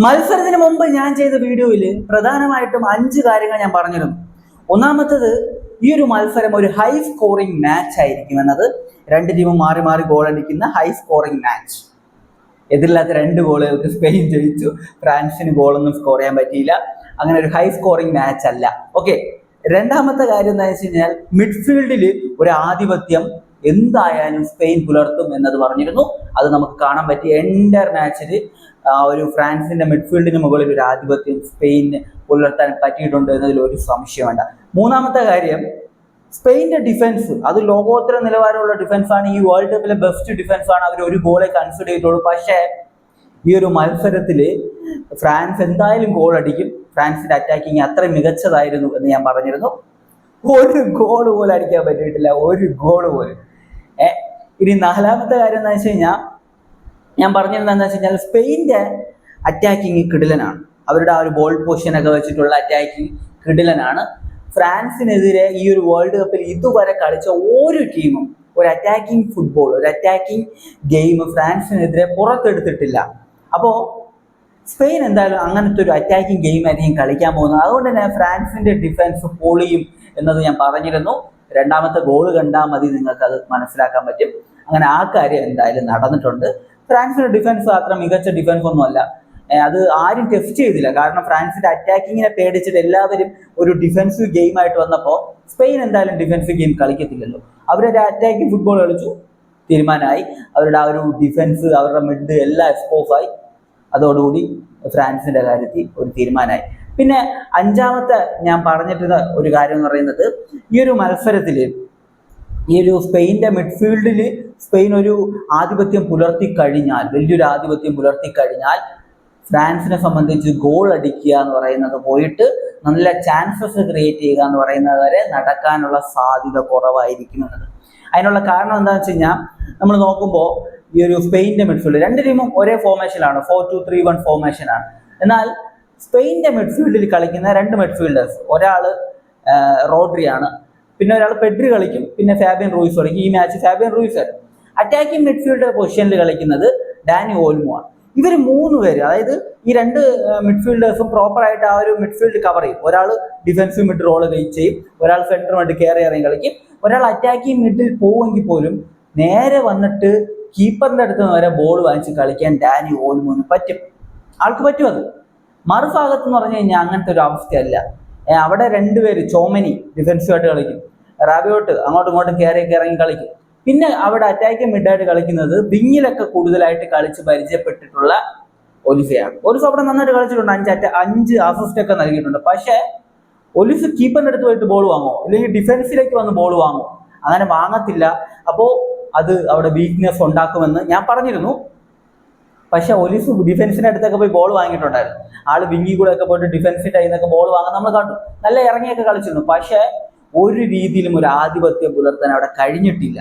മത്സരത്തിന് മുമ്പ് ഞാൻ ചെയ്ത വീഡിയോയിൽ പ്രധാനമായിട്ടും 5 കാര്യങ്ങൾ ഞാൻ പറഞ്ഞിരുന്നു. ഒന്നാമത്തത്, ഈ ഒരു മത്സരം ഒരു ഹൈ സ്കോറിംഗ് മാച്ച് ആയിരിക്കും എന്നത്. രണ്ട് ടീമും മാറി മാറി ഗോൾ അടിക്കുന്ന ഹൈ സ്കോറിംഗ് മാച്ച്. എതിരില്ലാത്ത 2 ഗോളുകൾക്ക് സ്പെയിൻ ജയിച്ചു. ഫ്രാൻസിന് ഗോളൊന്നും സ്കോർ ചെയ്യാൻ പറ്റിയില്ല. അങ്ങനെ ഒരു ഹൈ സ്കോറിംഗ് മാച്ച് അല്ല. ഓക്കെ. രണ്ടാമത്തെ കാര്യം എന്താ വെച്ച് കഴിഞ്ഞാൽ, മിഡ്ഫീൽഡിൽ ഒരു ആധിപത്യം എന്തായാലും സ്പെയിൻ പുലർത്തും എന്നത് പറഞ്ഞിരുന്നു. അത് നമുക്ക് കാണാൻ പറ്റി. എൻ്റർ മാച്ചിൽ ഒരു ഫ്രാൻസിന്റെ മിഡ്ഫീൽഡിന് മുകളിൽ ഒരു ആധിപത്യം സ്പെയിന് പുലർത്താൻ പറ്റിയിട്ടുണ്ട് എന്നതിൽ ഒരു സംശയം വേണ്ട. മൂന്നാമത്തെ കാര്യം, സ്പെയിന്റെ ഡിഫൻസ് അത് ലോകോത്തര നിലവാരമുള്ള ഡിഫൻസാണ്. ഈ വേൾഡ് കപ്പിലെ ബെസ്റ്റ് ഡിഫൻസാണ്. അവർ ഒരു ഗോളെ കൺസിഡർ ചെയ്തിട്ടുള്ളൂ. പക്ഷേ ഈ ഒരു മത്സരത്തിൽ ഫ്രാൻസ് എന്തായാലും ഗോൾ അടിക്കും. ഫ്രാൻസിന്റെ അറ്റാക്കിങ് അത്ര മികച്ചതായിരുന്നു എന്ന് ഞാൻ പറഞ്ഞിരുന്നു. ഒരു ഗോൾ പോലും അടിക്കാൻ പറ്റിയിട്ടില്ല, ഒരു ഗോൾ പോലും. ഇനി നാലാമത്തെ കാര്യം എന്താ വെച്ച് കഴിഞ്ഞാൽ, ഞാൻ പറഞ്ഞിരുന്നത് എന്താ വെച്ച് കഴിഞ്ഞാൽ, സ്പെയിൻ്റെ അറ്റാക്കിങ് കിടിലനാണ്. അവരുടെ ആ ഒരു ബോൾ പൊസിഷനൊക്കെ വെച്ചിട്ടുള്ള അറ്റാക്കിങ് കിടിലനാണ്. ഫ്രാൻസിനെതിരെ ഈ ഒരു വേൾഡ് കപ്പിൽ ഇതുവരെ കളിച്ച ഒരു ടീമും ഒരു അറ്റാക്കിംഗ് ഫുട്ബോൾ, ഒരു അറ്റാക്കിംഗ് ഗെയിം ഫ്രാൻസിനെതിരെ പുറത്തെടുത്തിട്ടില്ല. അപ്പോൾ സ്പെയിൻ എന്തായാലും അങ്ങനത്തെ ഒരു അറ്റാക്കിംഗ് ഗെയിം ആയിരിക്കും കളിക്കാൻ പോകുന്നത്. അതുകൊണ്ട് തന്നെ ഫ്രാൻസിന്റെ ഡിഫൻസ് പൊളിയും എന്നത് ഞാൻ പറഞ്ഞിരുന്നു. രണ്ടാമത്തെ ഗോൾ കണ്ടാൽ മതി, നിങ്ങൾക്കത് മനസ്സിലാക്കാൻ പറ്റും. അങ്ങനെ ആ കാര്യം എന്തായാലും നടന്നിട്ടുണ്ട്. ഫ്രാൻസിന്റെ ഡിഫൻസ് അത്ര മികച്ച ഡിഫൻസ് ഒന്നുമല്ല. അത് ആരും ടെസ്റ്റ് ചെയ്തില്ല. കാരണം ഫ്രാൻസിന്റെ അറ്റാക്കിങ്ങിനെ പേടിച്ചിട്ട് എല്ലാവരും ഒരു ഡിഫൻസീവ് ഗെയിമായിട്ട് വന്നപ്പോൾ സ്പെയിൻ എന്തായാലും ഡിഫൻസീവ് ഗെയിം കളിക്കത്തില്ലല്ലോ. അവരൊരു അറ്റാക്കിംഗ് ഫുട്ബോൾ കളിച്ചു, തീരുമാനമായി. അവരുടെ ആ ഒരു ഡിഫൻസ്, അവരുടെ മിഡ് എല്ലാം എക്സ്പോസായി. അതോടുകൂടി ഫ്രാൻസിന്റെ കാര്യത്തിൽ ഒരു തീരുമാനമായി. പിന്നെ അഞ്ചാമത്തെ ഞാൻ പറഞ്ഞിട്ടുള്ള ഒരു കാര്യം എന്ന് പറയുന്നത്, ഈ ഒരു മത്സരത്തിൽ ഈ ഒരു സ്പെയിൻ്റെ മിഡ്ഫീൽഡിൽ സ്പെയിൻ ഒരു ആധിപത്യം പുലർത്തി കഴിഞ്ഞാൽ, വലിയൊരു ആധിപത്യം പുലർത്തി കഴിഞ്ഞാൽ ഫ്രാൻസിനെ സംബന്ധിച്ച് ഗോൾ അടിക്കുക എന്ന് പറയുന്നത് പോയിട്ട് നല്ല ചാൻസസ് ക്രിയേറ്റ് ചെയ്യുക എന്ന് പറയുന്നത് വരെ നടക്കാനുള്ള സാധ്യത കുറവായിരിക്കുമെന്നത്. അതിനുള്ള കാരണം എന്താണെന്ന് വെച്ച് കഴിഞ്ഞാൽ, നമ്മൾ നോക്കുമ്പോൾ ഈ ഒരു സ്പെയിൻ്റെ മിഡ്ഫീൽഡ്, രണ്ട് ടീമും ഒരേ ഫോർമേഷനാണ്, 4-2-3-1 ഫോർമേഷനാണ്. എന്നാൽ സ്പെയിൻ്റെ മിഡ്ഫീൽഡിൽ കളിക്കുന്ന 2 മിഡ്ഫീൽഡേഴ്സ്, ഒരാൾ റോഡ്രിയാണ്, പിന്നെ ഒരാൾ പെഡ്രി കളിക്കും, പിന്നെ ഫാബിയൻ റൂയിസ് കളിക്കും. ഈ മാച്ച് ഫാബിയൻ റൂയിസ് ആയിരുന്നു. അറ്റാക്കിംഗ് മിഡ്ഫീൽഡ് പൊസിഷനിൽ കളിക്കുന്നത് ഡാനി ഓൾമോ ആണ്. ഇവർ 3 പേര്, അതായത് ഈ 2 മിഡ്ഫീൽഡേഴ്സും പ്രോപ്പറായിട്ട് ആ ഒരു മിഡ്ഫീൽഡ് കവർ ചെയ്യും. ഒരാൾ ഡിഫൻസീവ് മിഡ് റോള് ചെയ്യും, ഒരാൾ സെൻറ്റർ മിഡ് കയറി ഇറങ്ങി കളിക്കും, ഒരാൾ അറ്റാക്കിംഗ് മിഡിൽ പോവുമെങ്കിൽ പോലും നേരെ വന്നിട്ട് കീപ്പറിൻ്റെ അടുത്ത് നിന്ന് വരെ ബോൾ വാങ്ങിച്ച് കളിക്കാൻ ഡാനി ഓൾമോന് പറ്റും. ആൾക്ക് പറ്റും. അത് മറുഭാഗത്ത് എന്ന് പറഞ്ഞു കഴിഞ്ഞാൽ അങ്ങനത്തെ ഒരു അവസ്ഥയല്ല. അവിടെ 2 പേര് ചോമനി ഡിഫൻസീവായിട്ട് കളിക്കും, റാബിയോട്ട് അങ്ങോട്ടും ഇങ്ങോട്ടും കയറി ഇറങ്ങി കളിക്കും. പിന്നെ അവിടെ അറ്റാക്കിംഗ് മിഡായിട്ട് കളിക്കുന്നത് വിങ്ങിലൊക്കെ കൂടുതലായിട്ട് കളിച്ച് പരിചയപ്പെട്ടിട്ടുള്ള ഒലിസയാണ്. ഒലിസ് അവിടെ നന്നായിട്ട് കളിച്ചിട്ടുണ്ട്, 5 അസിസ്റ്റ് ഒക്കെ നൽകിയിട്ടുണ്ട്. പക്ഷേ ഒലിസ് കീപ്പറിൻ്റെ അടുത്ത് പോയിട്ട് ബോൾ വാങ്ങോ, അല്ലെങ്കിൽ ഡിഫൻസിലേക്ക് വന്ന് ബോൾ വാങ്ങോ? അങ്ങനെ വാങ്ങത്തില്ല. അപ്പോൾ അത് അവിടെ വീക്ക്നെസ് ഉണ്ടാക്കുമെന്ന് ഞാൻ പറഞ്ഞിരുന്നു. പക്ഷെ ഒലിസ് ഡിഫൻസിന്റെ അടുത്തൊക്കെ പോയി ബോൾ വാങ്ങിയിട്ടുണ്ടായിരുന്നു. ആള് വിങ്ങി കൂടെ ഒക്കെ പോയിട്ട് ഡിഫൻസിന്റെ കയ്യിൽ നിന്നൊക്കെ ബോൾ വാങ്ങാൻ നമ്മൾ കണ്ടു. നല്ല ഇറങ്ങിയൊക്കെ കളിച്ചിരുന്നു. പക്ഷെ ഒരു രീതിയിലും ഒരു ആധിപത്യം പുലർത്താൻ അവിടെ കഴിഞ്ഞിട്ടില്ല,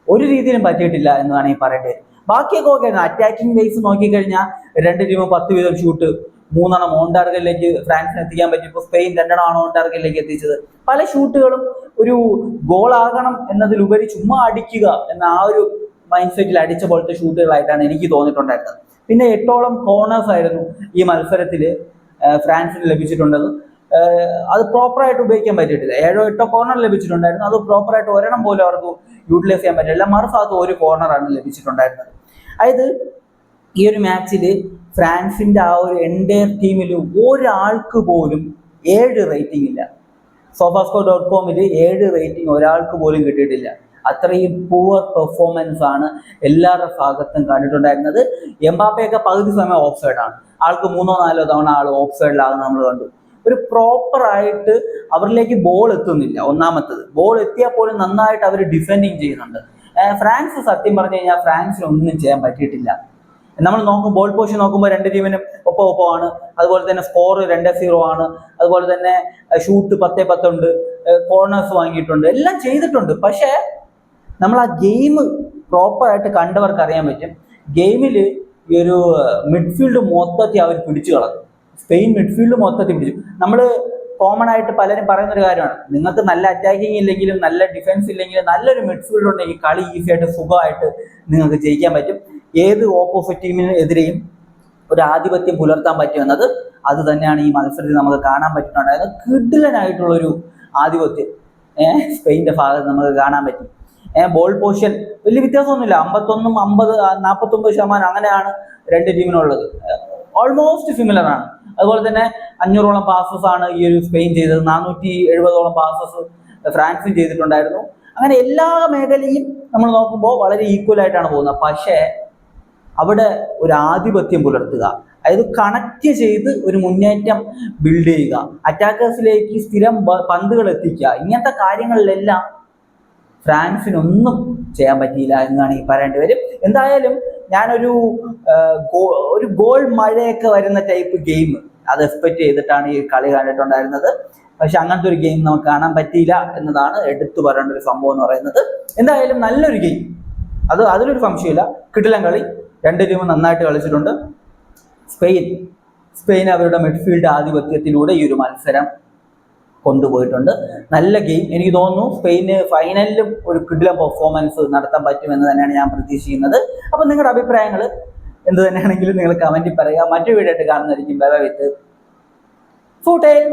ഒരു രീതിയിലും പറ്റിയിട്ടില്ല എന്ന് വേണമെങ്കിൽ പറയേണ്ടി വരും. ബാക്കിയൊക്കെ ഓക്കെ ആയിരുന്നു. അറ്റാക്കിംഗ് ബേസ് നോക്കിക്കഴിഞ്ഞാൽ 2 ടീമും 10 വീതം ഷൂട്ട്, 3 ഓൺ ടാർഗറ്റിലേക്ക് ഫ്രാൻസിന് എത്തിക്കാൻ പറ്റി. ഇപ്പോൾ സ്പെയിൻ 2 ഓൺ ടാർഗറ്റിലേക്ക് എത്തിച്ചത്. പല ഷൂട്ടുകളും ഒരു ഗോളാകണം എന്നതിലുപരി ചുമ്മാ അടിക്കുക എന്ന ആ ഒരു മൈൻഡ് സെറ്റിൽ അടിച്ച പോലത്തെ ഷൂട്ടുകളായിട്ടാണ് എനിക്ക് തോന്നിയിട്ടുണ്ടായിരുന്നത്. പിന്നെ 8ഓളം കോർണേഴ്സ് ആയിരുന്നു ഈ മത്സരത്തിൽ ഫ്രാൻസിന് ലഭിച്ചിട്ടുണ്ടത്. അത് പ്രോപ്പറായിട്ട് ഉപയോഗിക്കാൻ പറ്റിയിട്ടില്ല. 7-8 കോർണർ ലഭിച്ചിട്ടുണ്ടായിരുന്നു. അത് പ്രോപ്പറായിട്ട് ഒരെണ്ണം പോലും അവർക്ക് യൂട്ടിലൈസ് ചെയ്യാൻ പറ്റില്ല. മറുഭാഗത്ത് 1 കോർണറാണ് ലഭിച്ചിട്ടുണ്ടായിരുന്നത്. അതായത് ഈ ഒരു മാച്ചിൽ ഫ്രാൻസിന്റെ ആ ഒരു എൻ്റയർ ടീമിൽ ഒരാൾക്ക് പോലും 7 റേറ്റിംഗ് ഇല്ല. sofascore.com-ൽ 7 റേറ്റിംഗ് ഒരാൾക്ക് പോലും കിട്ടിയിട്ടില്ല. അത്രയും പുവർ പെർഫോമൻസ് ആണ് എല്ലാവരുടെ ഭാഗത്തും കണ്ടിട്ടുണ്ടായിരുന്നത്. എംബാപ്പയൊക്കെ പകുതി സമയം ഓഫ് സൈഡാണ്. ആൾക്ക് 3-4 തവണ ആൾ ഓഫ് സൈഡിലാകുന്ന നമ്മൾ കണ്ടു. ഒരു പ്രോപ്പറായിട്ട് അവരിലേക്ക് ബോൾ എത്തുന്നില്ല. ഒന്നാമത്തത്, ബോൾ എത്തിയാൽ പോലും നന്നായിട്ട് അവർ ഡിഫെൻഡിങ് ചെയ്യുന്നുണ്ട്. ഫ്രാൻസ് സത്യം പറഞ്ഞു കഴിഞ്ഞാൽ ഫ്രാൻസിന് ഒന്നും ചെയ്യാൻ പറ്റിയിട്ടില്ല. നമ്മൾ നോക്കും, ബോൾ പൊസിഷൻ നോക്കുമ്പോൾ 2 ടീമിനും ഒപ്പമാണ്. അതുപോലെ തന്നെ സ്കോർ 2-0 ആണ്. അതുപോലെ തന്നെ ഷൂട്ട് 10-10 ഉണ്ട്, കോർണേഴ്സ് വാങ്ങിയിട്ടുണ്ട്, എല്ലാം ചെയ്തിട്ടുണ്ട്. പക്ഷേ നമ്മൾ ആ ഗെയിം പ്രോപ്പറായിട്ട് കണ്ടവർക്ക് അറിയാൻ പറ്റും. ഗെയിമിൽ ഈ ഒരു മിഡ്ഫീൽഡ് മൊത്തത്തിൽ അവർ പിടിച്ചു കളഞ്ഞു. സ്പെയിൻ മിഡ്ഫീൽഡ് മൊത്തത്തിൽ പിടിച്ചു. നമ്മൾ കോമൺ ആയിട്ട് പലരും പറയുന്നൊരു കാര്യമാണ്, നിങ്ങൾക്ക് നല്ല അറ്റാക്കിങ് ഇല്ലെങ്കിലും നല്ല ഡിഫൻസ് ഇല്ലെങ്കിലും നല്ലൊരു മിഡ്ഫീൽഡ് ഉണ്ടെങ്കിൽ കളി ഈസി ആയിട്ട് സുഖമായിട്ട് നിങ്ങൾക്ക് ജയിക്കാൻ പറ്റും. ഏത് ഓപ്പോസിറ്റ് ടീമിനെതിരെയും ഒരു ആധിപത്യം പുലർത്താൻ പറ്റുമെന്നത് അത് തന്നെയാണ് ഈ മത്സരത്തിൽ നമുക്ക് കാണാൻ പറ്റുന്നുണ്ടായത്. കിടിലനായിട്ടുള്ളൊരു ആധിപത്യം സ്പെയിൻ്റെ ഭാഗത്ത് നമുക്ക് കാണാൻ പറ്റി. ബോൾ പൊസിഷൻ വലിയ വ്യത്യാസമൊന്നുമില്ല, 51, 50, 49% അങ്ങനെയാണ് രണ്ട് ടീമിനുള്ളത്. ഓൾമോസ്റ്റ് സിമിലർ ആണ്. അതുപോലെ തന്നെ 500ഓളം പാസസ് ആണ് ഈ ഒരു സ്പെയിൻ ചെയ്തത്, 470ഓളം പാസസ് ഫ്രാൻസും ചെയ്തിട്ടുണ്ടായിരുന്നു. അങ്ങനെ എല്ലാ മേഖലയും നമ്മൾ നോക്കുമ്പോൾ വളരെ ഈക്വൽ ആയിട്ടാണ് പോകുന്നത്. പക്ഷേ അവിടെ ഒരു ആധിപത്യം പുലർത്തുക, അതായത് കണക്ട് ചെയ്ത് ഒരു മുന്നേറ്റം ബിൽഡ് ചെയ്യുക, അറ്റാക്കേഴ്സിലേക്ക് സ്ഥിരം പന്തുകൾ എത്തിക്കുക, ഇങ്ങനത്തെ കാര്യങ്ങളിലെല്ലാം ഫ്രാൻസിനൊന്നും ചെയ്യാൻ പറ്റിയില്ല എന്ന് വേണമെങ്കിൽ പറയേണ്ടി വരും. എന്തായാലും ഞാനൊരു ഗോൾ മഴയൊക്കെ വരുന്ന ടൈപ്പ് ഗെയിം അത് എക്സ്പെക്ട് ചെയ്തിട്ടാണ് ഈ കളി കണ്ടിട്ടുണ്ടായിരുന്നത്. പക്ഷെ അങ്ങനത്തെ ഒരു ഗെയിം നമുക്ക് കാണാൻ പറ്റിയില്ല എന്നതാണ് എടുത്തു പറയേണ്ട ഒരു സംഭവം എന്ന് പറയുന്നത്. എന്തായാലും നല്ലൊരു ഗെയിം, അതിലൊരു സംശയമില്ല. കിടിലൻ കളി, രണ്ട് ടീമും നന്നായിട്ട് കളിച്ചിട്ടുണ്ട്. സ്പെയിൻ അവരുടെ മിഡ്ഫീൽഡ് ആധിപത്യത്തിലൂടെ ഈ ഒരു മത്സരം കൊണ്ടുപോയിട്ടുണ്ട്. നല്ല ഗെയിം. എനിക്ക് തോന്നുന്നു സ്പെയിന് ഫൈനലിലും ഒരു കിടിലൻ പെർഫോമൻസ് നടത്താൻ പറ്റുമെന്ന് തന്നെയാണ് ഞാൻ പ്രതീക്ഷിക്കുന്നത്. അപ്പം നിങ്ങളുടെ അഭിപ്രായങ്ങൾ എന്ത് തന്നെയാണെങ്കിലും നിങ്ങൾ കമൻറ്റിൽ പറയുക. മറ്റൊരു വീഡിയോ ആയിട്ട് കാണുന്നതായിരിക്കും. ബൈ ബൈ വിത്ത് ഫൂട്ടേൽ.